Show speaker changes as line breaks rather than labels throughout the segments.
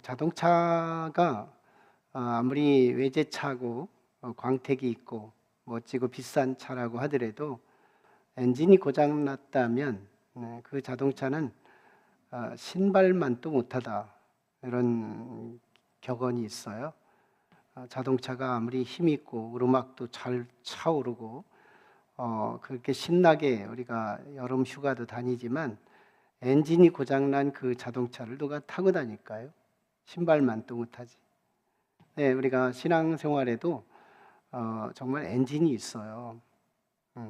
자동차가 아무리 외제차고 광택이 있고 멋지고 비싼 차라고 하더라도 엔진이 고장 났다면 그 자동차는 신발만도 못하다, 이런 격언이 있어요. 자동차가 아무리 힘이 있고 오르막도 잘 차오르고 그렇게 신나게 우리가 여름 휴가도 다니지만 엔진이 고장난 그 자동차를 누가 타고 다닐까요? 신발만도 못하지. 네, 우리가 신앙생활에도 정말 엔진이 있어요.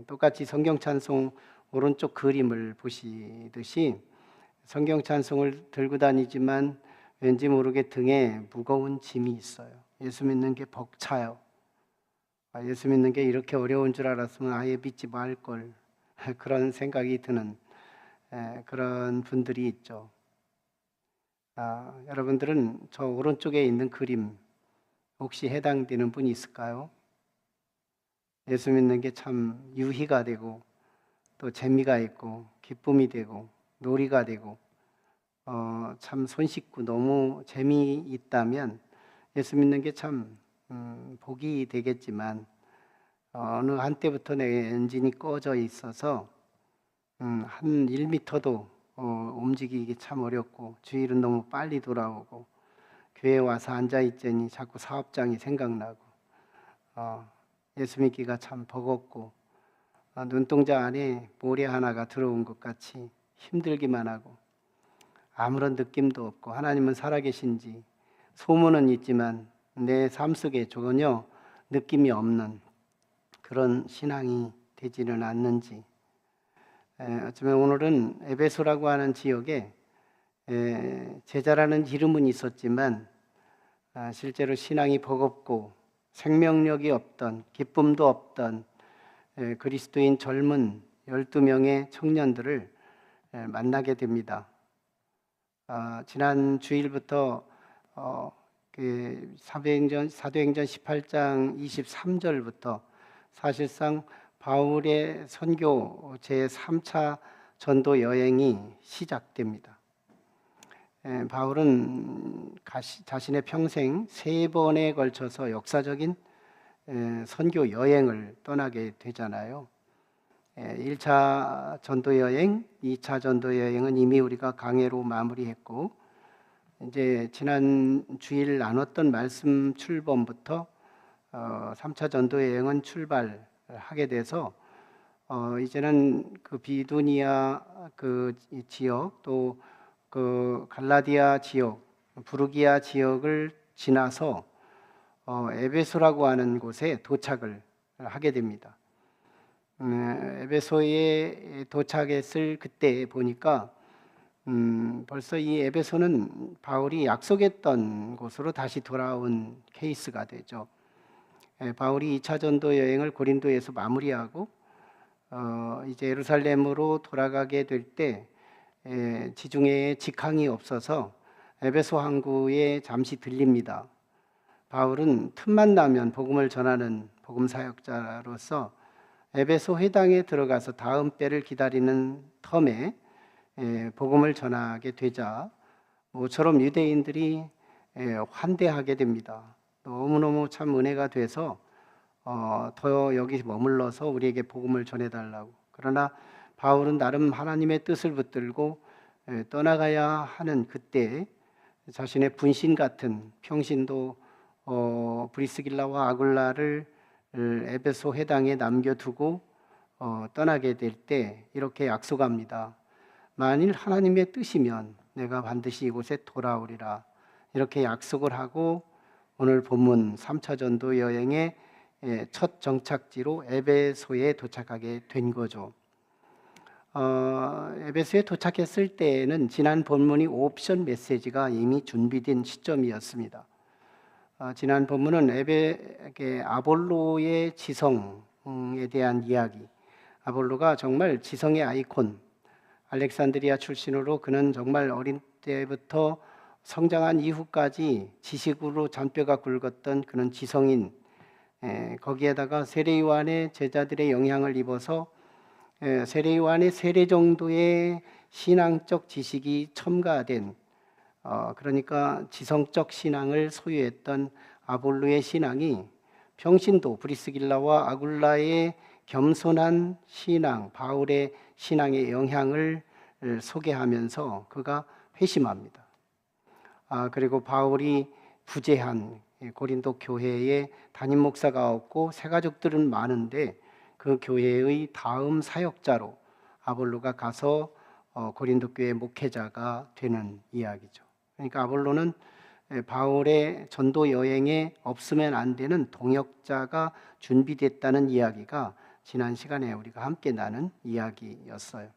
똑같이 성경 찬송 오른쪽 그림을 보시듯이 성경 찬송을 들고 다니지만 왠지 모르게 등에 무거운 짐이 있어요. 예수 믿는 게 벅차요. 예수 믿는 게 이렇게 어려운 줄 알았으면 아예 믿지 말걸, 그런 생각이 드는 그런 분들이 있죠. 여러분들은 저 오른쪽에 있는 그림 혹시 해당되는 분이 있을까요? 예수 믿는 게 참 유희가 되고 또 재미가 있고 기쁨이 되고 놀이가 되고 참 손쉽고 너무 재미있다면 예수 믿는 게 참 복이 되겠지만 어느 한때부터 내 엔진이 꺼져 있어서 한 1m도 움직이기 참 어렵고 주일은 너무 빨리 돌아오고 교회에 와서 앉아있자니 자꾸 사업장이 생각나고 예수 믿기가 참 버겁고 눈동자 안에 모래 하나가 들어온 것 같이 힘들기만 하고 아무런 느낌도 없고 하나님은 살아계신지 소문은 있지만 내 삶 속에 전혀 느낌이 없는 그런 신앙이 되지는 않는지, 어쩌면 오늘은 에베소라고 하는 지역에 제자라는 이름은 있었지만 실제로 신앙이 버겁고 생명력이 없던, 기쁨도 없던 그리스도인 젊은 12명의 청년들을 만나게 됩니다. 지난 주일부터 그 사도행전 18장 23절부터 사실상 바울의 선교 제3차 전도 여행이 시작됩니다. 바울은 자신의 평생 3번에 걸쳐서 역사적인 선교 여행을 떠나게 되잖아요. 1차 전도 여행, 2차 전도 여행은 이미 우리가 강해로 마무리했고, 이제 지난 주일 나눴던 말씀 출범부터 3차 전도 여행은 출발하게 돼서 이제는 그 비두니아 그 지역, 또 그 갈라디아 지역, 부르기아 지역을 지나서 에베소라고 하는 곳에 도착을 하게 됩니다. 에베소에 도착했을 그때 보니까 벌써 이 에베소는 바울이 약속했던 곳으로 다시 돌아온 케이스가 되죠. 바울이 2차 전도 여행을 고린도에서 마무리하고 이제 예루살렘으로 돌아가게 될 때 지중해에 직항이 없어서 에베소 항구에 잠시 들립니다. 바울은 틈만 나면 복음을 전하는 복음 사역자로서 에베소 회당에 들어가서 다음 배를 기다리는 텀에 복음을 전하게 되자 모처럼 유대인들이 환대하게 됩니다. 너무너무 참 은혜가 돼서 더 여기 머물러서 우리에게 복음을 전해달라고. 그러나 바울은 나름 하나님의 뜻을 붙들고 떠나가야 하는 그때 자신의 분신 같은 평신도 브리스길라와 아굴라를 에베소 회당에 남겨두고 떠나게 될 때 이렇게 약속합니다. 만일 하나님의 뜻이면 내가 반드시 이곳에 돌아오리라. 이렇게 약속을 하고 오늘 본문 3차 전도 여행의 첫 정착지로 에베소에 도착하게 된 거죠. 에베소에 도착했을 때에는 지난 본문이 옵션 메시지가 이미 준비된 시점이었습니다. 지난 본문은 아볼로의 지성에 대한 이야기. 아볼로가 정말 지성의 아이콘, 알렉산드리아 출신으로 그는 정말 어린 때부터 성장한 이후까지 지식으로 잔뼈가 굵었던 그는 지성인, 거기에다가 세례요한의 제자들의 영향을 입어서 세례요한의 세례 정도의 신앙적 지식이 첨가된 그러니까 지성적 신앙을 소유했던 아볼로의 신앙이 평신도 브리스길라와 아굴라의 겸손한 신앙, 바울의 신앙의 영향을 소개하면서 그가 회심합니다. 그리고 바울이 부재한 고린도 교회에 담임 목사가 없고 새가족들은 많은데 그 교회의 다음 사역자로 아볼로가 가서 고린도 교회 목회자가 되는 이야기죠. 그러니까 아볼로는 바울의 전도 여행에 없으면 안 되는 동역자가 준비됐다는 이야기가 지난 시간에 우리가 함께 나눈 이야기였어요.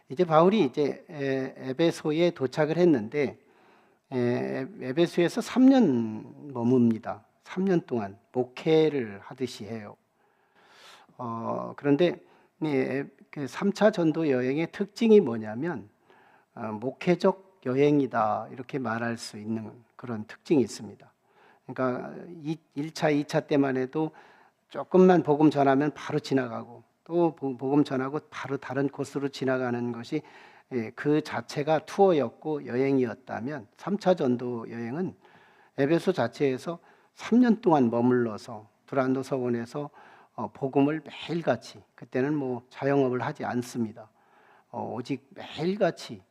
이제 바울이 이제 에베소에 도착을 했는데 에베소에서 3년 머뭅니다. 3년 동안 목회를 하듯이 해요. 그런데 그 3차 전도 여행의 특징이 뭐냐면 목회적 여행이다 이렇게 말할 수 있는 그런 특징이 있습니다. 그러니까 1차, 2차 때만 해도 조금만 복음 전하면 바로 지나가고 또 복음 전하고 바로 다른 코스로 지나가는 것이 그 자체가 투어였고 여행이었다면 3차 전도 여행은 에베소 자체에서 3년 동안 머물러서 두란노 서원에서 복음을 매일같이, 그때는 뭐 자영업을 하지 않습니다. 오직 매일같이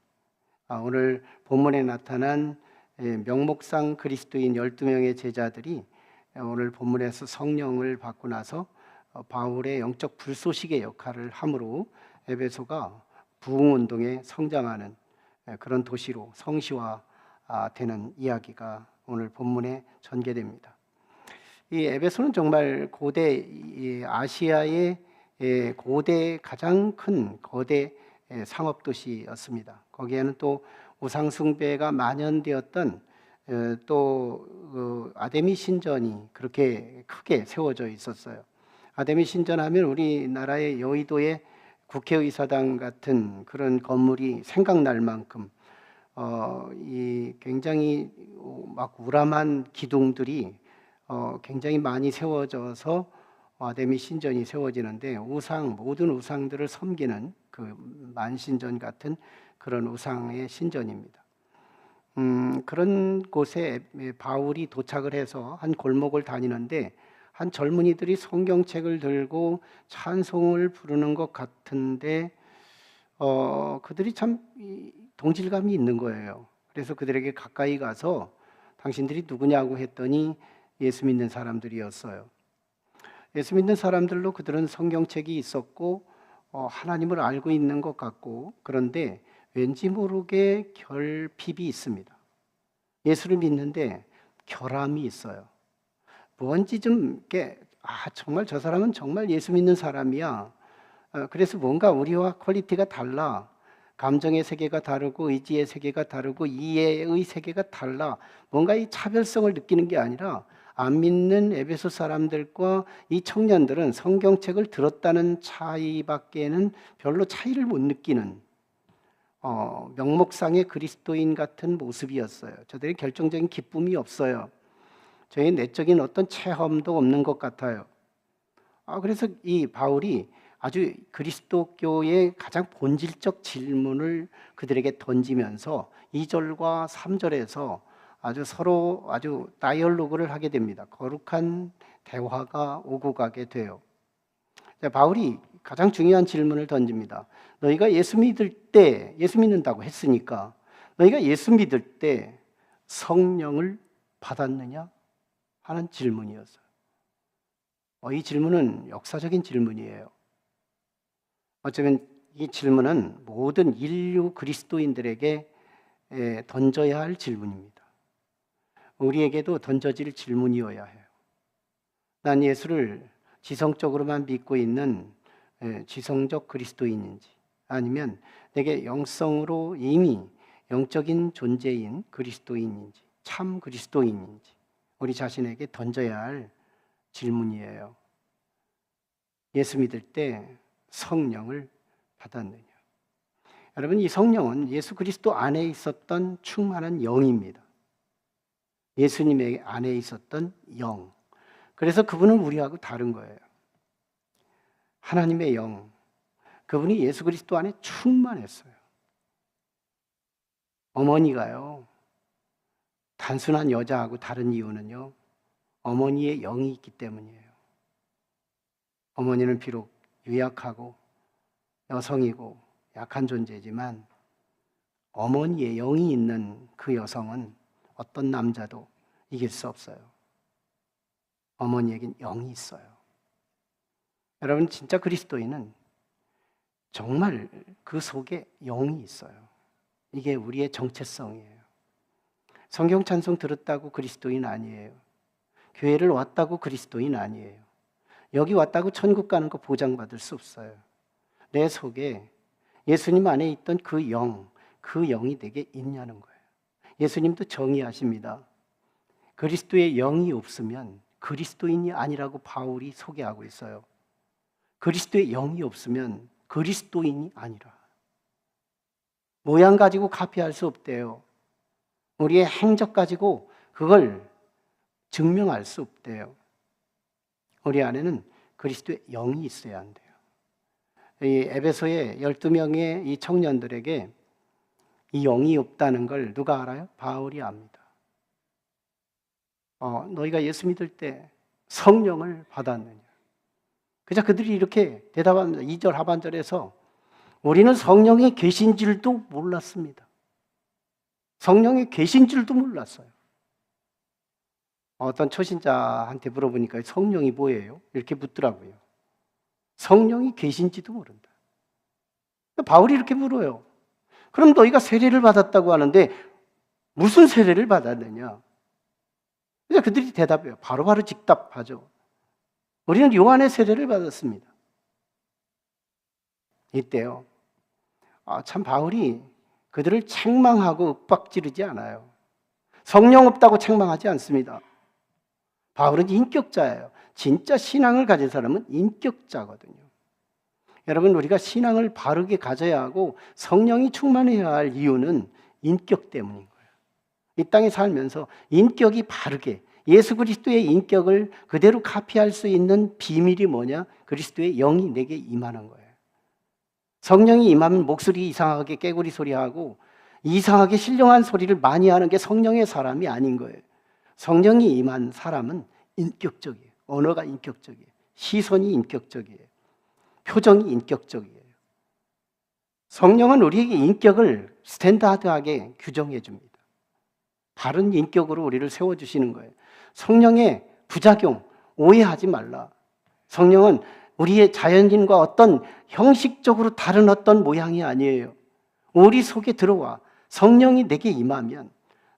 오늘 본문에 나타난 명목상 그리스도인 12명의 제자들이 오늘 본문에서 성령을 받고 나서 바울의 영적 불쏘시개 역할을 함으로 에베소가 부흥운동에 성장하는 그런 도시로 성시화되는 이야기가 오늘 본문에 전개됩니다. 이 에베소는 정말 고대 아시아의 고대 가장 큰 거대 상업도시였습니다. 거기에는 또 우상숭배가 만연되었던 또 아데미 신전이 그렇게 크게 세워져 있었어요. 아데미 신전하면 우리나라의 여의도의 국회의사당 같은 그런 건물이 생각날 만큼 이 굉장히 막 우람한 기둥들이 굉장히 많이 세워져서 아데미 신전이 세워지는데 모든 우상들을 섬기는 그 만신전 같은 그런 우상의 신전입니다. 그런 곳에 바울이 도착을 해서 한 골목을 다니는데 한 젊은이들이 성경책을 들고 찬송을 부르는 것 같은데 그들이 참 동질감이 있는 거예요. 그래서 그들에게 가까이 가서 당신들이 누구냐고 했더니 예수 믿는 사람들이었어요. 예수 믿는 사람들로 그들은 성경책이 있었고 하나님을 알고 있는 것 같고, 그런데 왠지 모르게 결핍이 있습니다. 예수를 믿는데 결함이 있어요. 뭔지 좀 이렇게 정말 저 사람은 정말 예수 믿는 사람이야. 그래서 뭔가 우리와 퀄리티가 달라. 감정의 세계가 다르고 의지의 세계가 다르고 이해의 세계가 달라. 뭔가 이 차별성을 느끼는 게 아니라 안 믿는 에베소 사람들과 이 청년들은 성경책을 들었다는 차이밖에는 별로 차이를 못 느끼는 명목상의 그리스도인 같은 모습이었어요. 저들의 결정적인 기쁨이 없어요. 저희 내적인 어떤 체험도 없는 것 같아요. 그래서 이 바울이 아주 그리스도교의 가장 본질적 질문을 그들에게 던지면서 2절과 3절에서 서로 다이얼로그를 하게 됩니다. 거룩한 대화가 오고 가게 돼요. 바울이 가장 중요한 질문을 던집니다. 너희가 예수 믿는다고 했으니까 너희가 예수 믿을 때 성령을 받았느냐? 하는 질문이었어요. 이 질문은 역사적인 질문이에요. 어쩌면 이 질문은 모든 인류 그리스도인들에게 던져야 할 질문입니다. 우리에게도 던져질 질문이어야 해요. 난 예수를 지성적으로만 믿고 있는 지성적 그리스도인인지, 아니면 내게 영성으로 이미 영적인 존재인 그리스도인인지, 참 그리스도인인지 우리 자신에게 던져야 할 질문이에요. 예수 믿을 때 성령을 받았느냐? 여러분, 이 성령은 예수 그리스도 안에 있었던 충만한 영입니다. 예수님의 안에 있었던 영. 그래서 그분은 우리하고 다른 거예요. 하나님의 영. 그분이 예수 그리스도 안에 충만했어요. 어머니가요, 단순한 여자하고 다른 이유는요, 어머니의 영이 있기 때문이에요. 어머니는 비록 유약하고 여성이고 약한 존재지만 어머니의 영이 있는 그 여성은 어떤 남자도 이길 수 없어요. 어머니에겐 영이 있어요. 여러분, 진짜 그리스도인은 정말 그 속에 영이 있어요. 이게 우리의 정체성이에요. 성경 찬송 들었다고 그리스도인 아니에요. 교회를 왔다고 그리스도인 아니에요. 여기 왔다고 천국 가는 거 보장받을 수 없어요. 내 속에 예수님 안에 있던 그 영이 내게 있냐는 거예요. 예수님도 정의하십니다. 그리스도의 영이 없으면 그리스도인이 아니라고 바울이 소개하고 있어요. 그리스도의 영이 없으면 그리스도인이 아니라. 모양 가지고 카피할 수 없대요. 우리의 행적 가지고 그걸 증명할 수 없대요. 우리 안에는 그리스도의 영이 있어야 한대요. 이 에베소의 12명의 이 청년들에게 이 영이 없다는 걸 누가 알아요? 바울이 압니다. 너희가 예수 믿을 때 성령을 받았느냐? 그저 그들이 이렇게 대답합니다. 2절 하반절에서 우리는 성령이 계신 줄도 몰랐습니다. 성령이 계신 줄도 몰랐어요. 어떤 초신자한테 물어보니까 성령이 뭐예요? 이렇게 묻더라고요. 성령이 계신지도 모른다. 바울이 이렇게 물어요. 그럼 너희가 세례를 받았다고 하는데 무슨 세례를 받았느냐? 그래서 그들이 대답해요. 바로바로 직답하죠. 우리는 요한의 세례를 받았습니다. 이때요. 참 바울이 그들을 책망하고 윽박지르지 않아요. 성령 없다고 책망하지 않습니다. 바울은 인격자예요. 진짜 신앙을 가진 사람은 인격자거든요. 여러분, 우리가 신앙을 바르게 가져야 하고 성령이 충만해야 할 이유는 인격 때문인 거예요. 이 땅에 살면서 인격이 바르게 예수 그리스도의 인격을 그대로 카피할 수 있는 비밀이 뭐냐? 그리스도의 영이 내게 임하는 거예요. 성령이 임하면 목소리 이상하게 깨구리 소리하고 이상하게 신령한 소리를 많이 하는 게 성령의 사람이 아닌 거예요. 성령이 임한 사람은 인격적이에요. 언어가 인격적이에요. 시선이 인격적이에요. 표정이 인격적이에요. 성령은 우리에게 인격을 스탠다드하게 규정해 줍니다. 바른 인격으로 우리를 세워주시는 거예요. 성령의 부작용, 오해하지 말라. 성령은 우리의 자연인과 어떤 형식적으로 다른 어떤 모양이 아니에요. 우리 속에 들어와 성령이 내게 임하면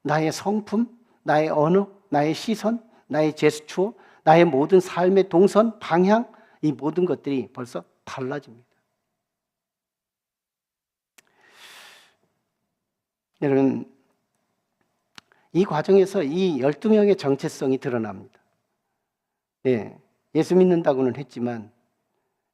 나의 성품, 나의 언어, 나의 시선, 나의 제스처, 나의 모든 삶의 동선, 방향, 이 모든 것들이 벌써 달라집니다. 여러분, 이 과정에서 이 12명의 정체성이 드러납니다. 예수 믿는다고는 했지만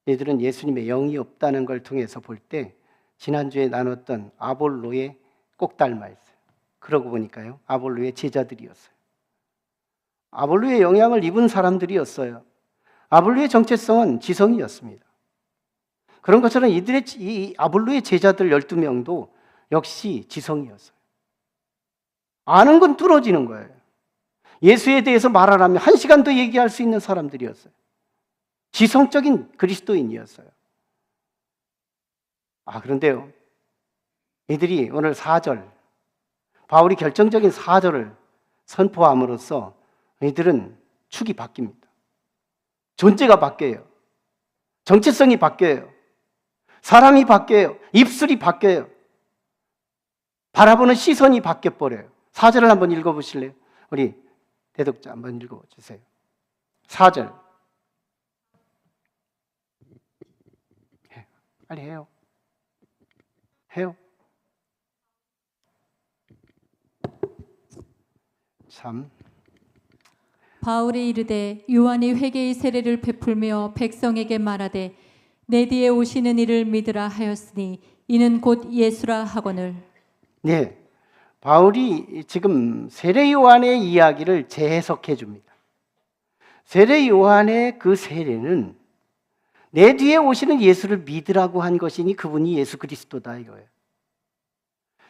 얘들은 예수님의 영이 없다는 걸 통해서 볼 때 지난주에 나눴던 아볼로에 꼭 닮아 있어요. 그러고 보니까요, 아볼로의 제자들이었어요. 아볼로의 영향을 입은 사람들이었어요. 아볼로의 정체성은 지성이었습니다. 그런 것처럼 이 아볼로의 제자들 12명도 역시 지성이었어요. 아는 건 뚫어지는 거예요. 예수에 대해서 말하라면 1시간 더 얘기할 수 있는 사람들이었어요. 지성적인 그리스도인이었어요. 그런데요, 이들이 오늘 4절, 바울이 결정적인 4절을 선포함으로써 이들은 축이 바뀝니다. 존재가 바뀌어요. 정체성이 바뀌어요. 사람이 바뀌어요. 입술이 바뀌어요. 바라보는 시선이 바뀌어버려요. 4절을 한번 읽어보실래요? 우리 대독자 한번 읽어주세요. 4절. 빨리 해요. 참.
바울이 이르되 요한이 회개의 세례를 베풀며 백성에게 말하되 내 뒤에 오시는 이를 믿으라 하였으니 이는 곧 예수라 하거늘.
네, 바울이 지금 세례 요한의 이야기를 재해석해 줍니다. 세례 요한의 그 세례는 내 뒤에 오시는 예수를 믿으라고 한 것이니 그분이 예수 그리스도다 이거예요.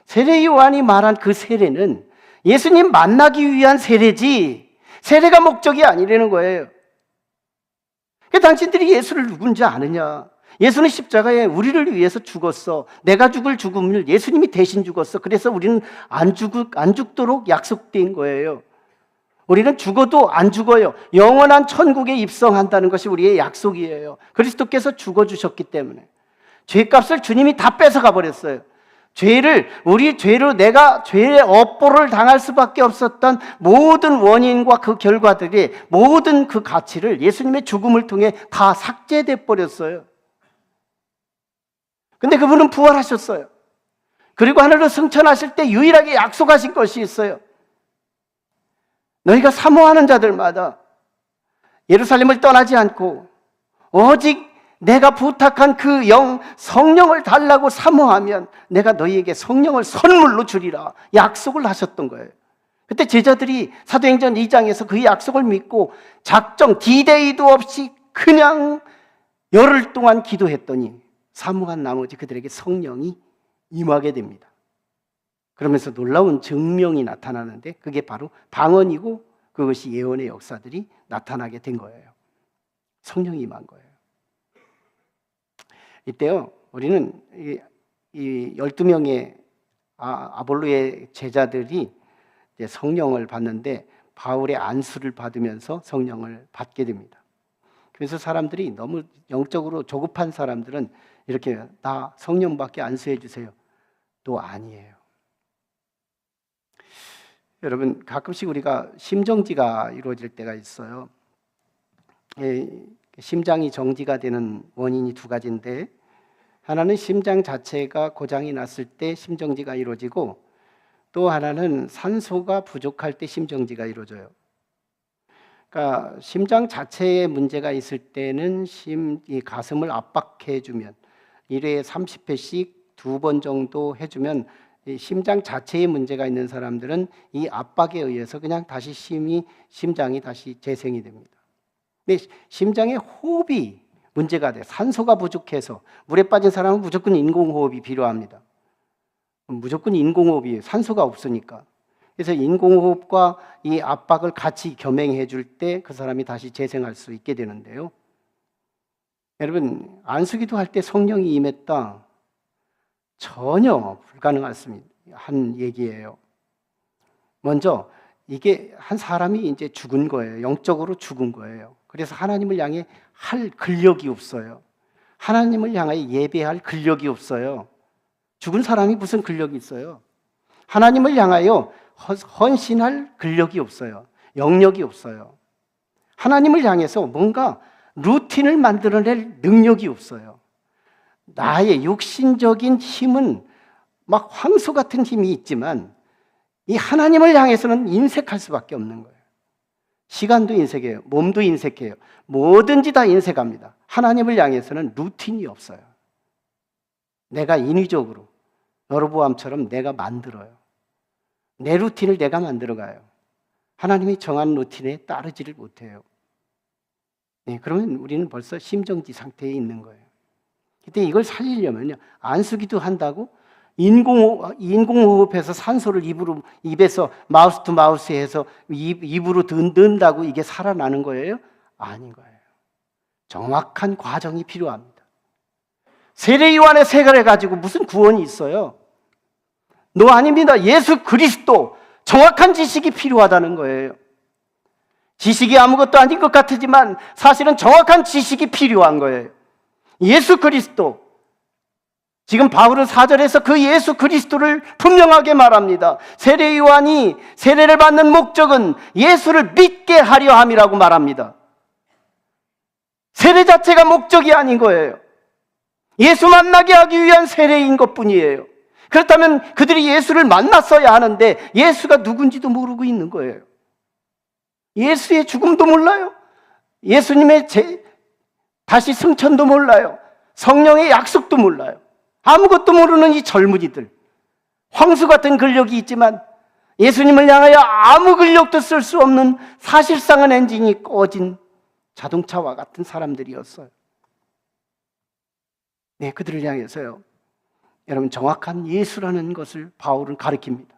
세례 요한이 말한 그 세례는 예수님 만나기 위한 세례지 세례가 목적이 아니라는 거예요. 당신들이 예수를 누군지 아느냐? 예수는 십자가에 우리를 위해서 죽었어. 내가 죽을 죽음을 예수님이 대신 죽었어. 그래서 우리는 안 죽도록 약속된 거예요. 우리는 죽어도 안 죽어요. 영원한 천국에 입성한다는 것이 우리의 약속이에요. 그리스도께서 죽어주셨기 때문에. 죄값을 주님이 다 뺏어가 버렸어요. 우리 죄로 내가 죄의 업보를 당할 수밖에 없었던 모든 원인과 그 결과들이 모든 그 가치를 예수님의 죽음을 통해 다 삭제돼 버렸어요. 근데 그분은 부활하셨어요. 그리고 하늘로 승천하실 때 유일하게 약속하신 것이 있어요. 너희가 사모하는 자들마다 예루살렘을 떠나지 않고 오직 내가 부탁한 그 성령을 달라고 사모하면 내가 너희에게 성령을 선물로 주리라 약속을 하셨던 거예요. 그때 제자들이 사도행전 2장에서 그 약속을 믿고 작정 디데이도 없이 그냥 열흘 동안 기도했더니 사모한 나머지 그들에게 성령이 임하게 됩니다. 그러면서 놀라운 증명이 나타나는데 그게 바로 방언이고 그것이 예언의 역사들이 나타나게 된 거예요. 성령이 임한 거예요. 이때요, 우리는 이 12명의 아볼로의 제자들이 이제 성령을 받는데 바울의 안수를 받으면서 성령을 받게 됩니다. 그래서 사람들이 너무 영적으로 조급한 사람들은 이렇게 나 성령밖에 안수해 주세요. 또 아니에요. 여러분 가끔씩 우리가 심정지가 이루어질 때가 있어요. 심장이 정지가 되는 원인이 두 가지인데 하나는 심장 자체가 고장이 났을 때 심정지가 이루어지고 또 하나는 산소가 부족할 때 심정지가 이루어져요. 그러니까 심장 자체에 문제가 있을 때는 이 가슴을 압박해 주면 1회에 30회씩 2번 정도 해주면 심장 자체에 문제가 있는 사람들은 이 압박에 의해서 그냥 다시 심장이 다시 재생이 됩니다. 근데 심장의 호흡이 문제가 돼. 산소가 부족해서 물에 빠진 사람은 무조건 인공호흡이 필요합니다. 무조건 인공호흡이에요. 산소가 없으니까. 그래서 인공호흡과 이 압박을 같이 겸행해 줄 때 그 사람이 다시 재생할 수 있게 되는데요. 여러분 안수기도 할 때 성령이 임했다. 전혀 불가능한 얘기예요. 먼저 이게 한 사람이 이제 죽은 거예요. 영적으로 죽은 거예요. 그래서 하나님을 향해 할 근력이 없어요. 하나님을 향하여 예배할 근력이 없어요. 죽은 사람이 무슨 근력이 있어요? 하나님을 향하여 헌신할 근력이 없어요. 영역이 없어요. 하나님을 향해서 뭔가 루틴을 만들어낼 능력이 없어요. 나의 육신적인 힘은 막 황소 같은 힘이 있지만 이 하나님을 향해서는 인색할 수밖에 없는 거예요. 시간도 인색해요. 몸도 인색해요. 뭐든지 다 인색합니다. 하나님을 향해서는 루틴이 없어요. 내가 인위적으로 여로보암처럼 내가 만들어요. 내 루틴을 내가 만들어가요. 하나님이 정한 루틴에 따르지를 못해요. 네, 그러면 우리는 벌써 심정지 상태에 있는 거예요. 그때 이걸 살리려면요, 안수기도 한다고 인공호흡해서 산소를 입에서 마우스 투 마우스 해서 입으로 넣는다고 이게 살아나는 거예요? 아닌 거예요. 정확한 과정이 필요합니다. 세례 요한의 세례를 가지고 무슨 구원이 있어요? 너 아닙니다. 예수 그리스도 정확한 지식이 필요하다는 거예요. 지식이 아무것도 아닌 것 같지만 사실은 정확한 지식이 필요한 거예요. 예수 그리스도. 지금 바울은 4절에서 그 예수 그리스도를 분명하게 말합니다. 세례 요한이 세례를 받는 목적은 예수를 믿게 하려 함이라고 말합니다. 세례 자체가 목적이 아닌 거예요. 예수 만나게 하기 위한 세례인 것뿐이에요. 그렇다면 그들이 예수를 만났어야 하는데 예수가 누군지도 모르고 있는 거예요. 예수의 죽음도 몰라요. 예수님의 다시 승천도 몰라요. 성령의 약속도 몰라요. 아무것도 모르는 이 젊은이들, 황수 같은 근력이 있지만 예수님을 향하여 아무 근력도 쓸 수 없는 사실상은 엔진이 꺼진 자동차와 같은 사람들이었어요. 네, 그들을 향해서요, 여러분, 정확한 예수라는 것을 바울은 가르칩니다.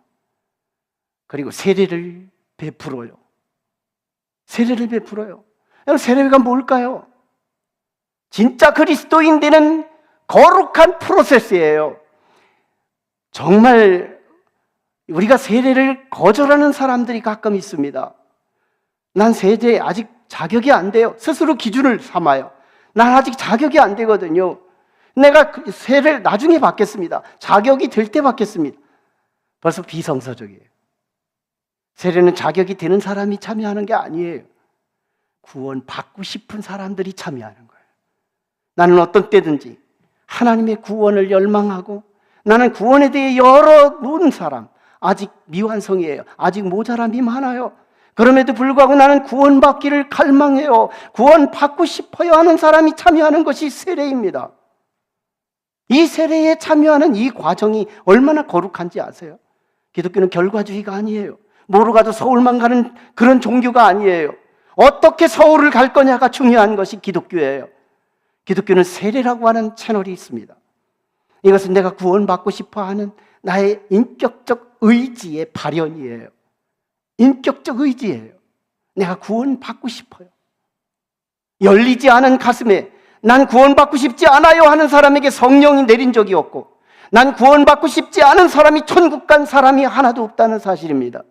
그리고 세례를 베풀어요. 세례를 베풀어요. 여러분, 세례가 뭘까요? 진짜 그리스도인 되는 거룩한 프로세스예요. 정말 우리가 세례를 거절하는 사람들이 가끔 있습니다. 난 세례 아직 자격이 안 돼요. 스스로 기준을 삼아요. 난 아직 자격이 안 되거든요. 내가 세례를 나중에 받겠습니다. 자격이 될 때 받겠습니다. 벌써 비성서적이에요. 세례는 자격이 되는 사람이 참여하는 게 아니에요. 구원 받고 싶은 사람들이 참여하는 거예요. 나는 어떤 때든지 하나님의 구원을 열망하고 나는 구원에 대해 열어놓은 사람, 아직 미완성이에요. 아직 모자람이 많아요. 그럼에도 불구하고 나는 구원받기를 갈망해요. 구원받고 싶어요 하는 사람이 참여하는 것이 세례입니다. 이 세례에 참여하는 이 과정이 얼마나 거룩한지 아세요? 기독교는 결과주의가 아니에요. 뭐로 가도 서울만 가는 그런 종교가 아니에요. 어떻게 서울을 갈 거냐가 중요한 것이 기독교예요. 기독교는 세례라고 하는 채널이 있습니다. 이것은 내가 구원받고 싶어 하는 나의 인격적 의지의 발현이에요. 인격적 의지예요. 내가 구원받고 싶어요. 열리지 않은 가슴에 난 구원받고 싶지 않아요 하는 사람에게 성령이 내린 적이 없고, 난 구원받고 싶지 않은 사람이 천국 간 사람이 하나도 없다는 사실입니다.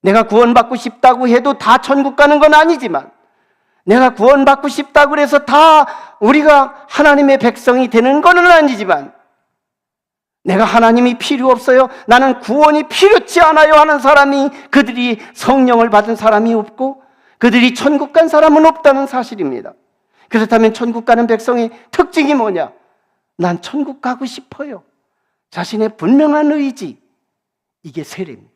내가 구원받고 싶다고 해도 다 천국 가는 건 아니지만, 내가 구원받고 싶다고 해서 다 우리가 하나님의 백성이 되는 건 아니지만, 내가 하나님이 필요 없어요, 나는 구원이 필요치 않아요 하는 사람이, 그들이 성령을 받은 사람이 없고 그들이 천국 간 사람은 없다는 사실입니다. 그렇다면 천국 가는 백성의 특징이 뭐냐? 난 천국 가고 싶어요. 자신의 분명한 의지, 이게 세례입니다.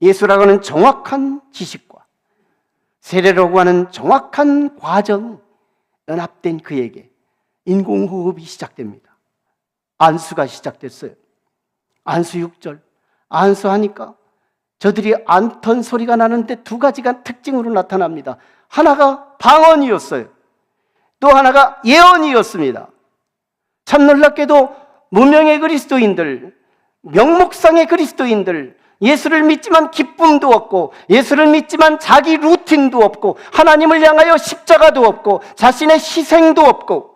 예수라고 하는 정확한 지식과 세례라고 하는 정확한 과정이 연합된 그에게 인공호흡이 시작됩니다. 안수가 시작됐어요. 안수 6절. 안수하니까 저들이 앓던 소리가 나는데 두 가지가 특징으로 나타납니다. 하나가 방언이었어요. 또 하나가 예언이었습니다. 참 놀랍게도 무명의 그리스도인들, 명목상의 그리스도인들, 예수를 믿지만 기쁨도 없고, 예수를 믿지만 자기 루틴도 없고, 하나님을 향하여 십자가도 없고, 자신의 희생도 없고,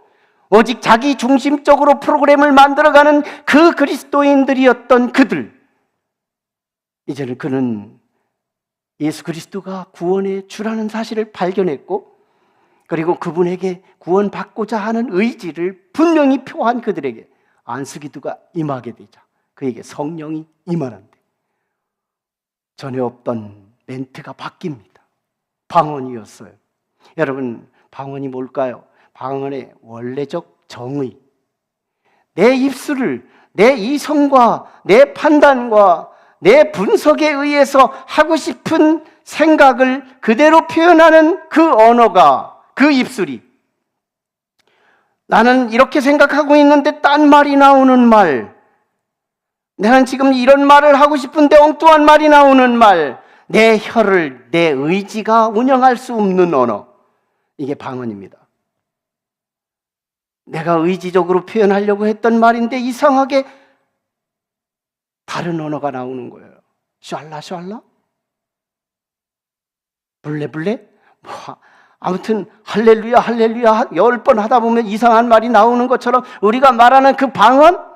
오직 자기 중심적으로 프로그램을 만들어가는 그 그리스도인들이었던 그들, 이제는 그는 예수 그리스도가 구원의 주라는 사실을 발견했고, 그리고 그분에게 구원받고자 하는 의지를 분명히 표한 그들에게 안수기도가 임하게 되자 그에게 성령이 임하는데, 전에 없던 멘트가 바뀝니다. 방언이었어요. 여러분, 방언이 뭘까요? 방언의 원래적 정의, 내 입술을 내 이성과 내 판단과 내 분석에 의해서 하고 싶은 생각을 그대로 표현하는 그 언어가, 그 입술이, 나는 이렇게 생각하고 있는데 딴 말이 나오는 말, 내가 지금 이런 말을 하고 싶은데 엉뚱한 말이 나오는 말, 내 혀를, 내 의지가 운영할 수 없는 언어, 이게 방언입니다. 내가 의지적으로 표현하려고 했던 말인데 이상하게 다른 언어가 나오는 거예요. 샬라 블레블레, 아무튼 할렐루야 10번 하다 보면 이상한 말이 나오는 것처럼 우리가 말하는 그 방언,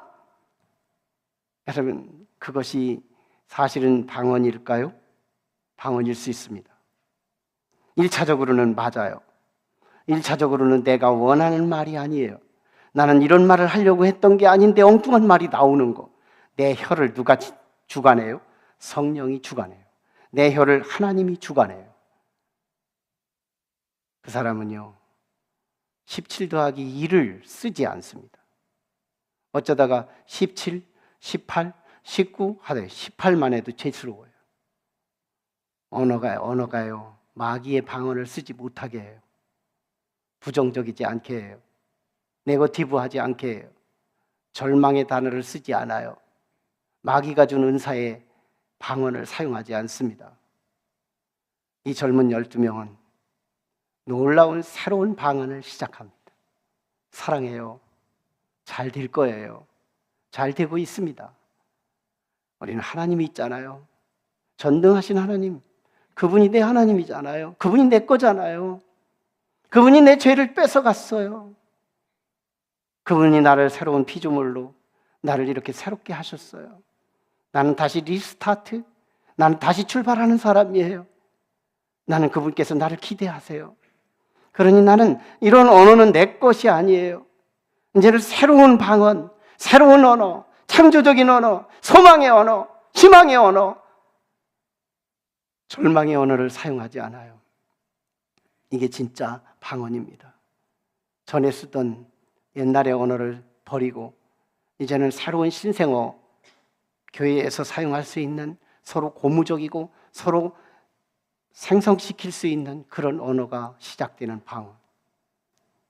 여러분, 그것이 사실은 방언일까요? 방언일 수 있습니다. 1차적으로는 맞아요. 1차적으로는 내가 원하는 말이 아니에요. 나는 이런 말을 하려고 했던 게 아닌데 엉뚱한 말이 나오는 거. 내 혀를 누가 주관해요? 성령이 주관해요. 내 혀를 하나님이 주관해요. 그 사람은요, 17 더하기 2를 쓰지 않습니다. 어쩌다가 17, 18, 19 하되 18만 해도 죄스러워요. 언어가요, 마귀의 방언을 쓰지 못하게 해요. 부정적이지 않게 해요. 네거티브하지 않게 해요. 절망의 단어를 쓰지 않아요. 마귀가 준 은사의 방언을 사용하지 않습니다. 이 젊은 12명은 놀라운 새로운 방언을 시작합니다. 사랑해요. 잘 될 거예요. 잘 되고 있습니다. 우리는 하나님이 있잖아요. 전능하신 하나님. 그분이 내 하나님이잖아요. 그분이 내 거잖아요. 그분이 내 죄를 뺏어갔어요. 그분이 나를 새로운 피조물로 나를 이렇게 새롭게 하셨어요. 나는 다시 리스타트, 나는 다시 출발하는 사람이에요. 나는 그분께서 나를 기대하세요. 그러니 나는 이런 언어는 내 것이 아니에요. 이제는 새로운 방언, 새로운 언어, 창조적인 언어, 소망의 언어, 희망의 언어, 절망의 언어를 사용하지 않아요. 이게 진짜 방언입니다. 전에 쓰던 옛날의 언어를 버리고 이제는 새로운 신생어, 교회에서 사용할 수 있는 서로 고무적이고 서로 생성시킬 수 있는 그런 언어가 시작되는 방언.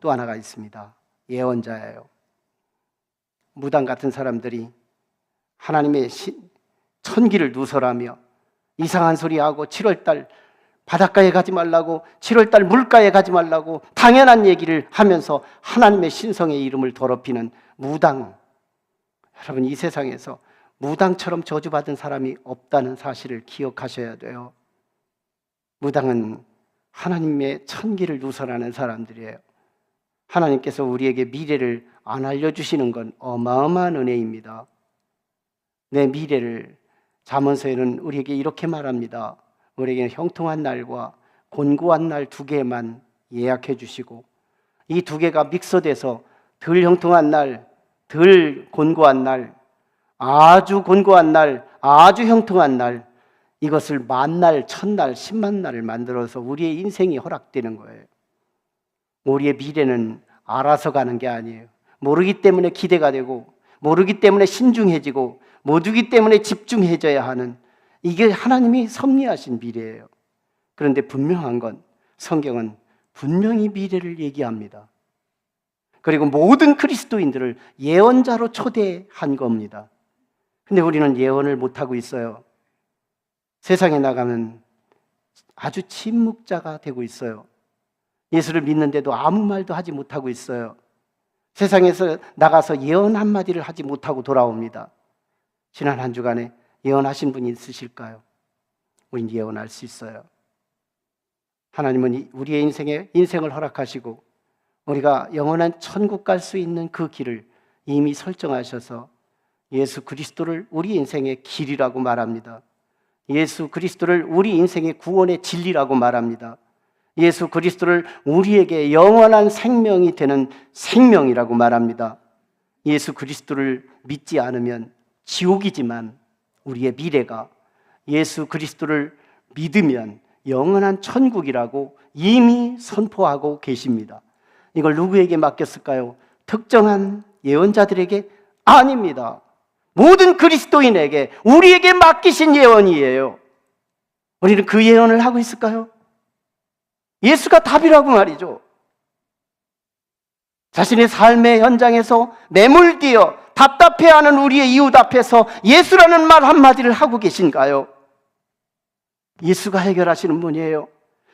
또 하나가 있습니다. 예언자예요. 무당 같은 사람들이 하나님의 천기를 누설하며 이상한 소리하고 7월달 바닷가에 가지 말라고, 7월달 물가에 가지 말라고 당연한 얘기를 하면서 하나님의 신성의 이름을 더럽히는 무당. 여러분, 이 세상에서 무당처럼 저주받은 사람이 없다는 사실을 기억하셔야 돼요. 무당은 하나님의 천기를 누설하는 사람들이에요. 하나님께서 우리에게 미래를 안 알려주시는 건 어마어마한 은혜입니다. 내 미래를 잠언서에는 우리에게 이렇게 말합니다. 우리에게 형통한 날과 곤고한 날 두 개만 예약해 주시고, 이 두 개가 믹서돼서 덜 형통한 날, 덜 곤고한 날, 아주 곤고한 날, 아주 형통한 날, 이것을 만날, 천날, 10만 날을 만들어서 우리의 인생이 허락되는 거예요. 우리의 미래는 알아서 가는 게 아니에요. 모르기 때문에 기대가 되고, 모르기 때문에 신중해지고, 모르기 때문에 집중해져야 하는, 이게 하나님이 섭리하신 미래예요. 그런데 분명한 건 성경은 분명히 미래를 얘기합니다. 그리고 모든 그리스도인들을 예언자로 초대한 겁니다. 근데 우리는 예언을 못하고 있어요. 세상에 나가면 아주 침묵자가 되고 있어요. 예수를 믿는데도 아무 말도 하지 못하고 있어요. 세상에서 나가서 예언 한마디를 하지 못하고 돌아옵니다. 지난 한 주간에 예언하신 분이 있으실까요? 우린 예언할 수 있어요. 하나님은 우리의 인생을 허락하시고 우리가 영원한 천국 갈 수 있는 그 길을 이미 설정하셔서 예수 그리스도를 우리 인생의 길이라고 말합니다. 예수 그리스도를 우리 인생의 구원의 진리라고 말합니다. 예수 그리스도를 우리에게 영원한 생명이 되는 생명이라고 말합니다. 예수 그리스도를 믿지 않으면 지옥이지만 우리의 미래가 예수 그리스도를 믿으면 영원한 천국이라고 이미 선포하고 계십니다. 이걸 누구에게 맡겼을까요? 특정한 예언자들에게? 아닙니다. 모든 그리스도인에게, 우리에게 맡기신 예언이에요. 우리는 그 예언을 하고 있을까요? 예수가 답이라고 말이죠. 자신의 삶의 현장에서 매몰되어 답답해하는 우리의 이웃 앞에서 예수라는 말 한마디를 하고 계신가요? 예수가 해결하시는 분이에요.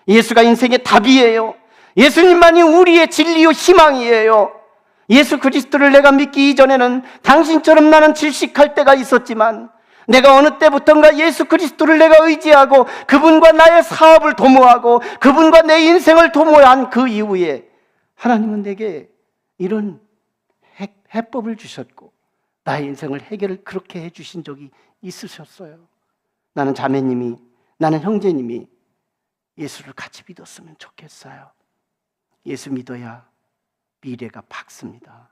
예수가 인생의 답이에요. 예수님만이 우리의 진리요 희망이에요. 예수 그리스도를 내가 믿기 이전에는 당신처럼 나는 질식할 때가 있었지만, 내가 어느 때부턴가 예수 그리스도를 내가 의지하고 그분과 나의 사업을 도모하고 그분과 내 인생을 도모한 그 이후에 하나님은 내게 이런 해법을 주셨고 나의 인생을 해결을 그렇게 해주신 적이 있으셨어요. 나는 자매님이, 나는 형제님이 예수를 같이 믿었으면 좋겠어요. 예수 믿어야 미래가 밝습니다.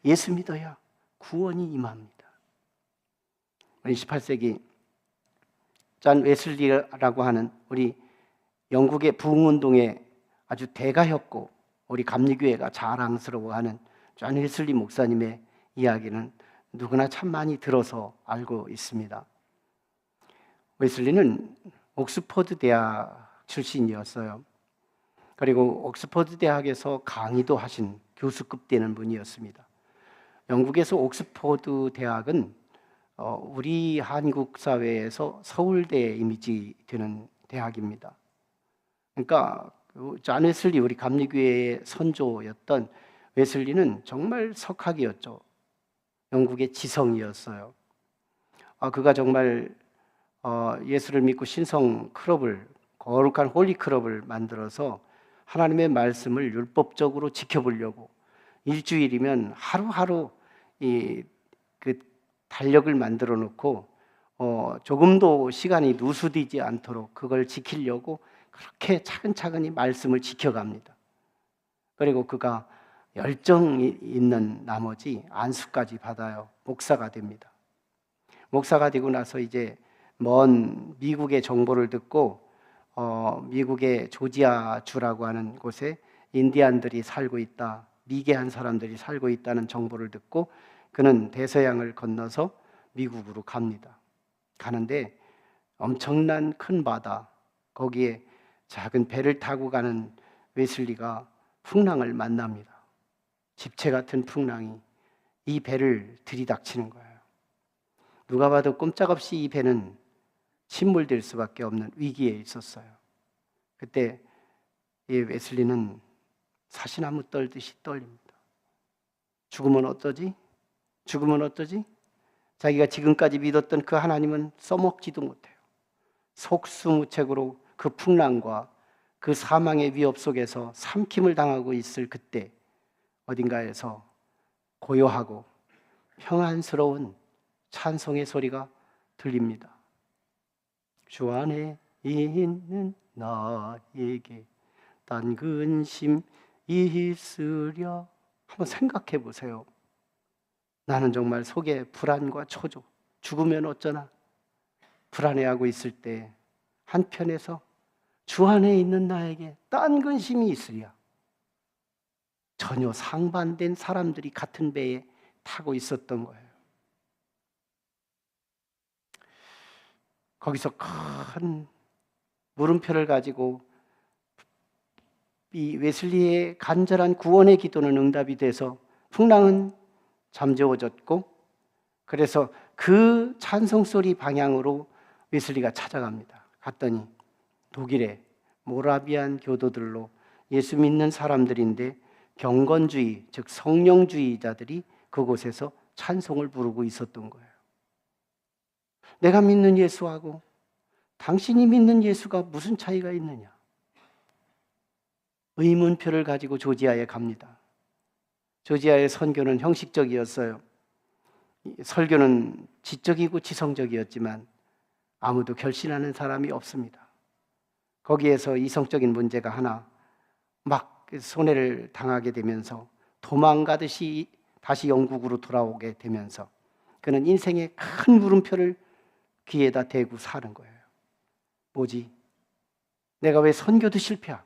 예수 믿어야 구원이 임합니다. 18세기 존 웨슬리라고 하는 우리 영국의 부흥운동의 아주 대가였고 우리 감리교회가 자랑스러워하는 존 웨슬리 목사님의 이야기는 누구나 참 많이 들어서 알고 있습니다. 웨슬리는 옥스퍼드 대학 출신이었어요. 그리고 옥스퍼드 대학에서 강의도 하신 교수급 되는 분이었습니다. 영국에서 옥스퍼드 대학은 우리 한국 사회에서 서울대 이미지 되는 대학입니다. 그러니까 존 웨슬리, 우리 감리교회의 선조였던 웨슬리는 정말 석학이었죠. 영국의 지성이었어요. 그가 정말 예수를 믿고 신성 클럽을, 거룩한 홀리 클럽을 만들어서 하나님의 말씀을 율법적으로 지켜보려고 일주일이면 하루하루 그 달력을 만들어 놓고 조금도 시간이 누수되지 않도록 그걸 지키려고 그렇게 차근차근히 말씀을 지켜갑니다. 그리고 그가 열정이 있는 나머지 안수까지 받아요. 목사가 됩니다. 목사가 되고 나서 이제 먼 미국의 정보를 듣고 미국의 조지아 주라고 하는 곳에 인디안들이 살고 있다, 미개한 사람들이 살고 있다는 정보를 듣고 그는 대서양을 건너서 미국으로 갑니다. 가는데 엄청난 큰 바다, 거기에 작은 배를 타고 가는 웨슬리가 풍랑을 만납니다. 집채 같은 풍랑이 이 배를 들이닥치는 거예요. 누가 봐도 꼼짝없이 이 배는 침몰될 수밖에 없는 위기에 있었어요. 그때 이 웨슬리는 사시나무 떨듯이 떨립니다. 죽으면 어떠지? 죽으면 어떠지? 자기가 지금까지 믿었던 그 하나님은 써먹지도 못해요. 속수무책으로 그 풍랑과 그 사망의 위협 속에서 삼킴을 당하고 있을 그때 어딘가에서 고요하고 평안스러운 찬송의 소리가 들립니다. 주 안에 있는 나에게 딴 근심 있으랴. 한번 생각해 보세요. 나는 정말 속에 불안과 초조, 죽으면 어쩌나 불안해하고 있을 때 한편에서 주 안에 있는 나에게 딴 근심이 있으랴. 전혀 상반된 사람들이 같은 배에 타고 있었던 거예요. 거기서 큰 물음표를 가지고 이 웨슬리의 간절한 구원의 기도는 응답이 돼서 풍랑은 잠재워졌고, 그래서 그 찬송 소리 방향으로 웨슬리가 찾아갑니다. 갔더니 독일의 모라비안 교도들로 예수 믿는 사람들인데 경건주의, 즉 성령주의자들이 그곳에서 찬송을 부르고 있었던 거예요. 내가 믿는 예수하고 당신이 믿는 예수가 무슨 차이가 있느냐? 의문표를 가지고 조지아에 갑니다. 조지아의 선교는 형식적이었어요. 설교는 지적이고 지성적이었지만 아무도 결신하는 사람이 없습니다. 거기에서 이성적인 문제가 하나 막 손해를 당하게 되면서 도망가듯이 다시 영국으로 돌아오게 되면서 그는 인생의 큰 물음표를 귀에다 대고 사는 거예요. 뭐지? 내가 왜 선교도 실패하고,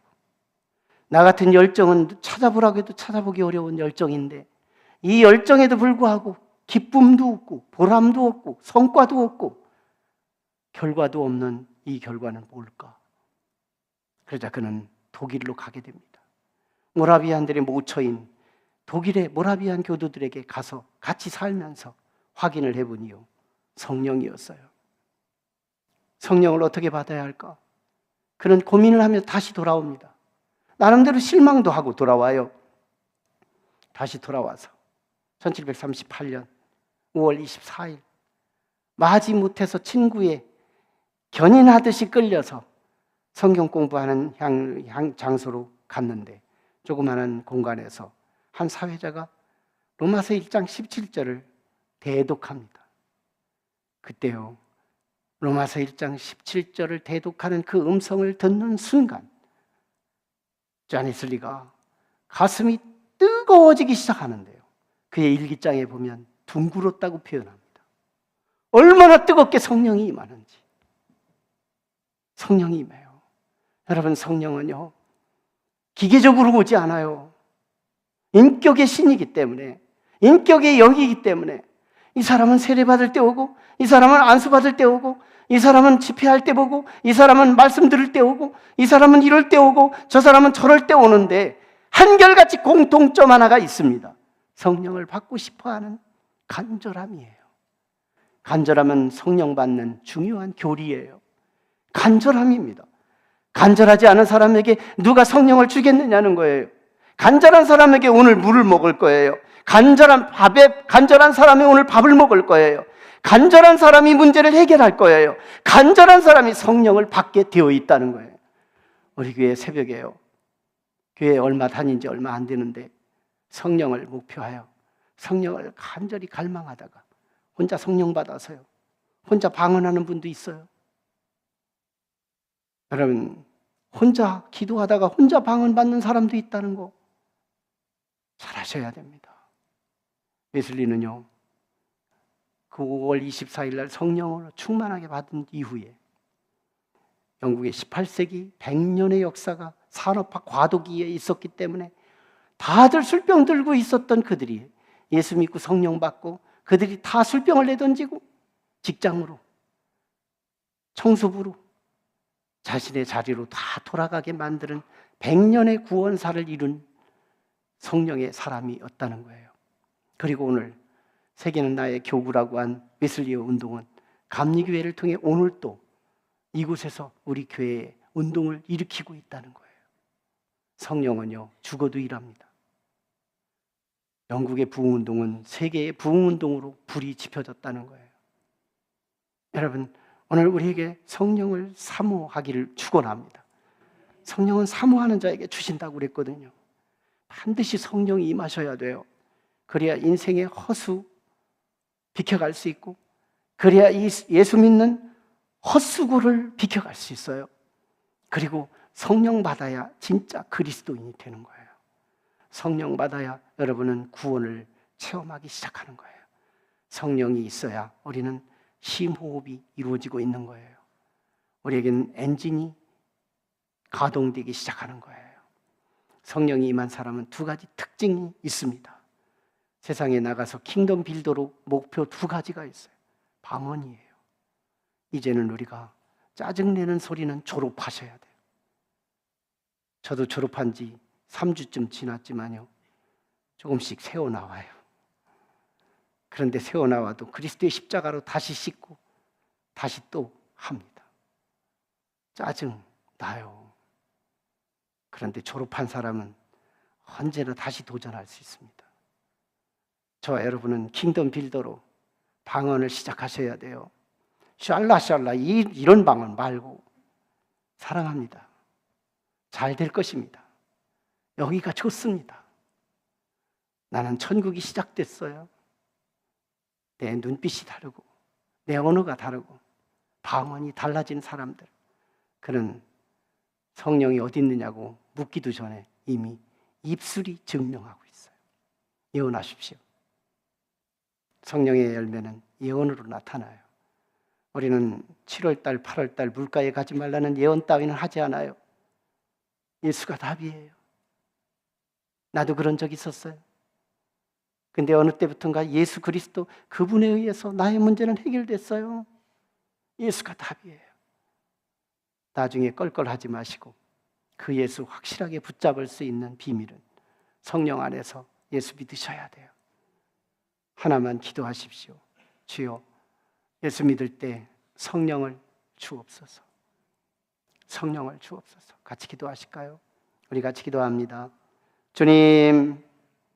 나 같은 열정은 찾아보라고 해도 찾아보기 어려운 열정인데 이 열정에도 불구하고 기쁨도 없고 보람도 없고 성과도 없고 결과도 없는 이 결과는 뭘까? 그러자 그는 독일로 가게 됩니다. 모라비안들의 모처인 독일의 모라비안 교도들에게 가서 같이 살면서 확인을 해보니요, 성령이었어요. 성령을 어떻게 받아야 할까? 그는 고민을 하며 다시 돌아옵니다. 나름대로 실망도 하고 돌아와요. 다시 돌아와서 1738년 5월 24일 마지못해서 친구의 견인하듯이 끌려서 성경 공부하는 장소로 갔는데 조그마한 공간에서 한 사회자가 로마서 1장 17절을 대독합니다. 그때요, 로마서 1장 17절을 대독하는 그 음성을 듣는 순간 웨슬리가 가슴이 뜨거워지기 시작하는데요, 그의 일기장에 보면 둥글었다고 표현합니다. 얼마나 뜨겁게 성령이 임하는지. 성령이 임해요. 여러분, 성령은요 기계적으로 오지 않아요. 인격의 신이기 때문에, 인격의 영이기 때문에 이 사람은 세례받을 때 오고, 이 사람은 안수받을 때 오고, 이 사람은 집회할 때 보고, 이 사람은 말씀 들을 때 오고, 이 사람은 이럴 때 오고, 저 사람은 저럴 때 오는데 한결같이 공통점 하나가 있습니다. 성령을 받고 싶어하는 간절함이에요. 간절함은 성령 받는 중요한 교리예요. 간절함입니다. 간절하지 않은 사람에게 누가 성령을 주겠느냐는 거예요. 간절한 사람에게 오늘 물을 먹을 거예요. 간절한 사람이 오늘 밥을 먹을 거예요. 간절한 사람이 문제를 해결할 거예요. 간절한 사람이 성령을 받게 되어 있다는 거예요. 우리 교회 새벽에요. 교회 얼마 다닌 지 얼마 안 되는데 성령을 목표하여 성령을 간절히 갈망하다가 혼자 성령 받아서요. 혼자 방언하는 분도 있어요. 여러분, 혼자 기도하다가 혼자 방언 받는 사람도 있다는 거 잘 아셔야 됩니다. 웨슬리는요, 그 5월 24일 날 성령으로 충만하게 받은 이후에 영국의 18세기 100년의 역사가 산업화 과도기에 있었기 때문에 다들 술병 들고 있었던 그들이 예수 믿고 성령 받고 그들이 다 술병을 내던지고 직장으로, 청소부로 자신의 자리로 다 돌아가게 만드는 100년의 구원사를 이룬 성령의 사람이었다는 거예요. 그리고 오늘 세계는 나의 교구라고 한 웨슬리의 운동은 감리교회를 통해 오늘 또 이곳에서 우리 교회의 운동을 일으키고 있다는 거예요. 성령은요, 죽어도 일합니다. 영국의 부흥운동은 세계의 부흥운동으로 불이 지펴졌다는 거예요. 여러분, 오늘 우리에게 성령을 사모하기를 축원합니다. 성령은 사모하는 자에게 주신다고 그랬거든요. 반드시 성령이 임하셔야 돼요. 그래야 인생의 허수 비켜갈 수 있고, 그래야 예수 믿는 헛수고를 비켜갈 수 있어요. 그리고 성령 받아야 진짜 그리스도인이 되는 거예요. 성령 받아야 여러분은 구원을 체험하기 시작하는 거예요. 성령이 있어야 우리는 심호흡이 이루어지고 있는 거예요. 우리에게는 엔진이 가동되기 시작하는 거예요. 성령이 임한 사람은 두 가지 특징이 있습니다. 세상에 나가서 킹덤 빌더로 목표 두 가지가 있어요. 방언이에요. 이제는 우리가 짜증내는 소리는 졸업하셔야 돼요. 저도 졸업한 지 3주쯤 지났지만요, 조금씩 새어나와요. 그런데 새어나와도 그리스도의 십자가로 다시 씻고 다시 또 합니다. 짜증 나요. 그런데 졸업한 사람은 언제나 다시 도전할 수 있습니다. 저와 여러분은 킹덤 빌더로 방언을 시작하셔야 돼요. 샬라샬라 이런 방언 말고 사랑합니다. 잘 될 것입니다. 여기가 좋습니다. 나는 천국이 시작됐어요. 내 눈빛이 다르고 내 언어가 다르고 방언이 달라진 사람들, 그는 성령이 어디 있느냐고 묻기도 전에 이미 입술이 증명하고 있어요. 예언하십시오. 성령의 열매는 예언으로 나타나요. 우리는 7월달, 8월달 물가에 가지 말라는 예언 따위는 하지 않아요. 예수가 답이에요. 나도 그런 적 있었어요. 근데 어느 때부턴가 예수 그리스도 그분에 의해서 나의 문제는 해결됐어요. 예수가 답이에요. 나중에 껄껄하지 마시고 그 예수 확실하게 붙잡을 수 있는 비밀은 성령 안에서 예수 믿으셔야 돼요. 하나만 기도하십시오. 주여, 예수 믿을 때 성령을 주옵소서. 성령을 주옵소서. 같이 기도하실까요? 우리 같이 기도합니다. 주님,